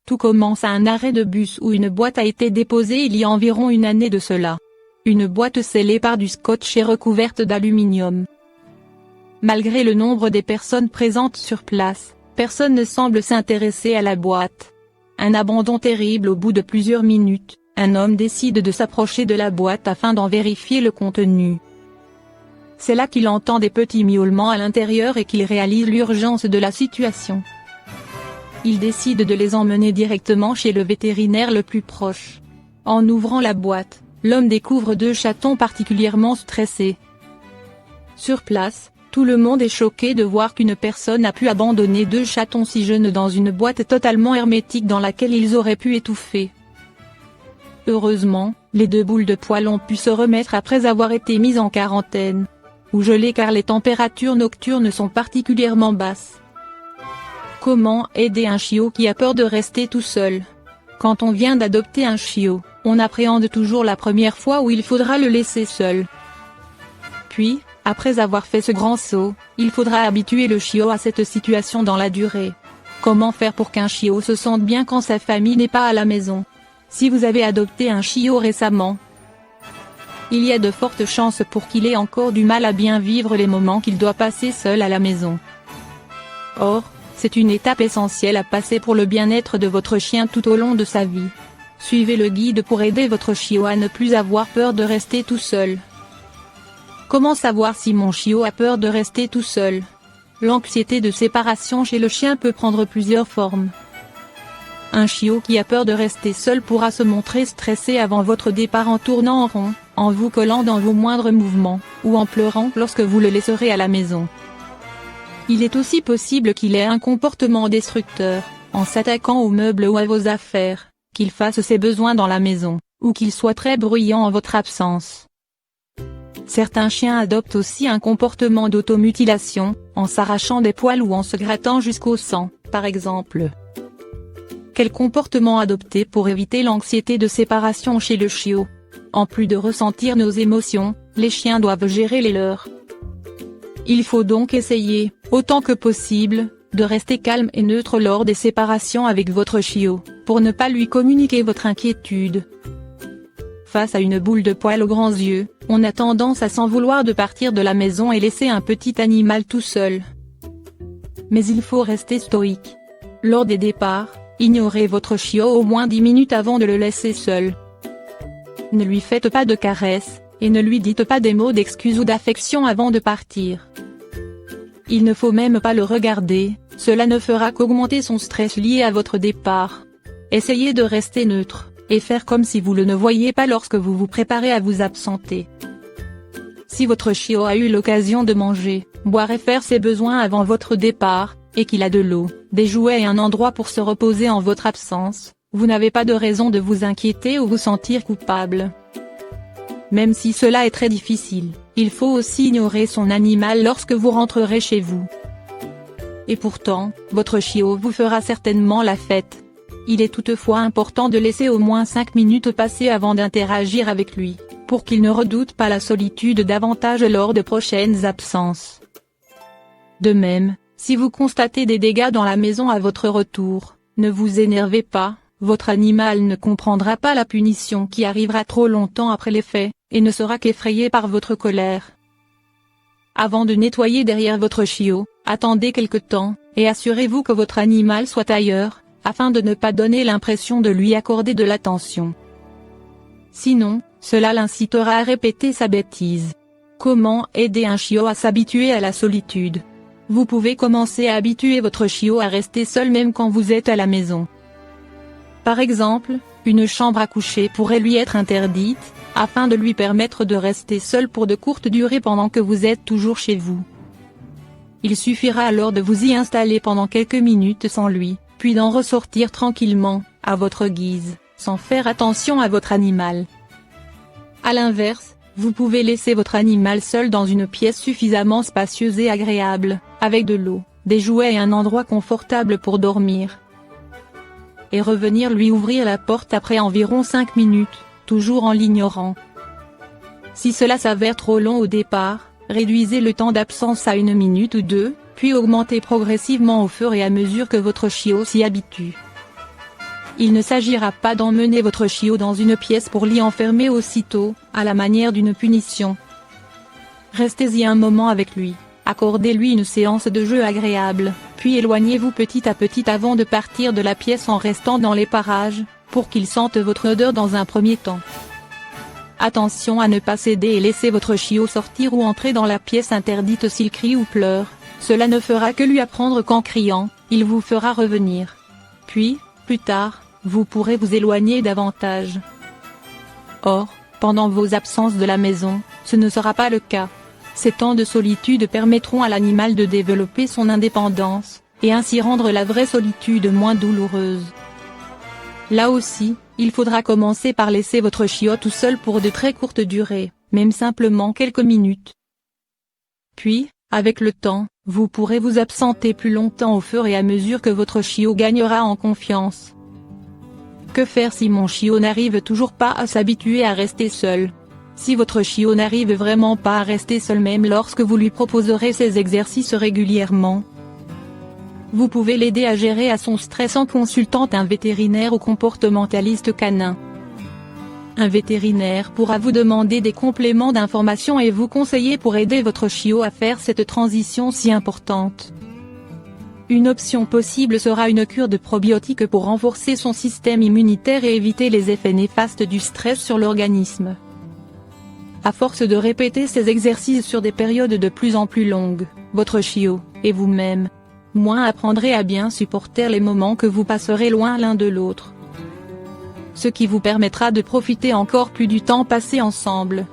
Tout commence à un arrêt de bus où une boîte a été déposée il y a environ une année de cela. Une boîte scellée par du scotch et recouverte d'aluminium. Malgré le nombre des personnes présentes sur place, personne ne semble s'intéresser à la boîte. Un abandon terrible au bout de plusieurs minutes, un homme décide de s'approcher de la boîte afin d'en vérifier le contenu. C'est là qu'il entend des petits miaulements à l'intérieur et qu'il réalise l'urgence de la situation. Il décide de les emmener directement chez le vétérinaire le plus proche. En ouvrant la boîte, l'homme découvre 2 chatons particulièrement stressés. Sur place, tout le monde est choqué de voir qu'une personne a pu abandonner 2 chatons si jeunes dans une boîte totalement hermétique dans laquelle ils auraient pu étouffer. Heureusement, les 2 boules de poils ont pu se remettre après avoir été mises en quarantaine. Ou gelées car les températures nocturnes sont particulièrement basses. Comment aider un chiot qui a peur de rester tout seul? Quand on vient d'adopter un chiot, on appréhende toujours la première fois où il faudra le laisser seul. Puis, après avoir fait ce grand saut, il faudra habituer le chiot à cette situation dans la durée. Comment faire pour qu'un chiot se sente bien quand sa famille n'est pas à la maison? Si vous avez adopté un chiot récemment, il y a de fortes chances pour qu'il ait encore du mal à bien vivre les moments qu'il doit passer seul à la maison. Or, c'est une étape essentielle à passer pour le bien-être de votre chien tout au long de sa vie. Suivez le guide pour aider votre chiot à ne plus avoir peur de rester tout seul. Comment savoir si mon chiot a peur de rester tout seul? L'anxiété de séparation chez le chien peut prendre plusieurs formes. Un chiot qui a peur de rester seul pourra se montrer stressé avant votre départ en tournant en rond, en vous collant dans vos moindres mouvements, ou en pleurant lorsque vous le laisserez à la maison. Il est aussi possible qu'il ait un comportement destructeur, en s'attaquant aux meubles ou à vos affaires, qu'il fasse ses besoins dans la maison, ou qu'il soit très bruyant en votre absence. Certains chiens adoptent aussi un comportement d'automutilation, en s'arrachant des poils ou en se grattant jusqu'au sang, par exemple. Quel comportement adopter pour éviter l'anxiété de séparation chez le chiot? En plus de ressentir nos émotions, les chiens doivent gérer les leurs. Il faut donc essayer, autant que possible, de rester calme et neutre lors des séparations avec votre chiot, pour ne pas lui communiquer votre inquiétude. Face à une boule de poils aux grands yeux, on a tendance à s'en vouloir de partir de la maison et laisser un petit animal tout seul. Mais il faut rester stoïque. Lors des départs, ignorez votre chiot au moins 10 minutes avant de le laisser seul. Ne lui faites pas de caresses, et ne lui dites pas des mots d'excuse ou d'affection avant de partir. Il ne faut même pas le regarder, cela ne fera qu'augmenter son stress lié à votre départ. Essayez de rester neutre, et faire comme si vous ne le voyiez pas lorsque vous vous préparez à vous absenter. Si votre chiot a eu l'occasion de manger, boire et faire ses besoins avant votre départ, et qu'il a de l'eau, des jouets et un endroit pour se reposer en votre absence, vous n'avez pas de raison de vous inquiéter ou vous sentir coupable. Même si cela est très difficile, il faut aussi ignorer son animal lorsque vous rentrerez chez vous. Et pourtant, votre chiot vous fera certainement la fête. Il est toutefois important de laisser au moins 5 minutes passer avant d'interagir avec lui, pour qu'il ne redoute pas la solitude davantage lors de prochaines absences. De même, si vous constatez des dégâts dans la maison à votre retour, ne vous énervez pas, votre animal ne comprendra pas la punition qui arrivera trop longtemps après les faits, et ne sera qu'effrayé par votre colère. Avant de nettoyer derrière votre chiot, attendez quelque temps, et assurez-vous que votre animal soit ailleurs, afin de ne pas donner l'impression de lui accorder de l'attention. Sinon, cela l'incitera à répéter sa bêtise. Comment aider un chiot à s'habituer à la solitude? Vous pouvez commencer à habituer votre chiot à rester seul même quand vous êtes à la maison. Par exemple, une chambre à coucher pourrait lui être interdite, afin de lui permettre de rester seul pour de courtes durées pendant que vous êtes toujours chez vous. Il suffira alors de vous y installer pendant quelques minutes sans lui, puis d'en ressortir tranquillement, à votre guise, sans faire attention à votre animal. À l'inverse, vous pouvez laisser votre animal seul dans une pièce suffisamment spacieuse et agréable, avec de l'eau, des jouets et un endroit confortable pour dormir. Et revenir lui ouvrir la porte après environ 5 minutes, toujours en l'ignorant. Si cela s'avère trop long au départ, réduisez le temps d'absence à 1 minute ou 2, puis augmentez progressivement au fur et à mesure que votre chiot s'y habitue. Il ne s'agira pas d'emmener votre chiot dans une pièce pour l'y enfermer aussitôt, à la manière d'une punition. Restez-y un moment avec lui, accordez-lui une séance de jeu agréable, puis éloignez-vous petit à petit avant de partir de la pièce en restant dans les parages, pour qu'il sente votre odeur dans un premier temps. Attention à ne pas céder et laisser votre chiot sortir ou entrer dans la pièce interdite s'il crie ou pleure, cela ne fera que lui apprendre qu'en criant, il vous fera revenir. Puis, plus tard, vous pourrez vous éloigner davantage. Or, pendant vos absences de la maison, ce ne sera pas le cas. Ces temps de solitude permettront à l'animal de développer son indépendance, et ainsi rendre la vraie solitude moins douloureuse. Là aussi, il faudra commencer par laisser votre chiot tout seul pour de très courtes durées, même simplement quelques minutes. Puis, avec le temps, vous pourrez vous absenter plus longtemps au fur et à mesure que votre chiot gagnera en confiance. Que faire si mon chiot n'arrive toujours pas à s'habituer à rester seul? Si votre chiot n'arrive vraiment pas à rester seul même lorsque vous lui proposerez ces exercices régulièrement, vous pouvez l'aider à gérer à son stress en consultant un vétérinaire ou comportementaliste canin. Un vétérinaire pourra vous demander des compléments d'information et vous conseiller pour aider votre chiot à faire cette transition si importante. Une option possible sera une cure de probiotiques pour renforcer son système immunitaire et éviter les effets néfastes du stress sur l'organisme. À force de répéter ces exercices sur des périodes de plus en plus longues, votre chiot, et vous-même, moins apprendrez à bien supporter les moments que vous passerez loin l'un de l'autre. Ce qui vous permettra de profiter encore plus du temps passé ensemble.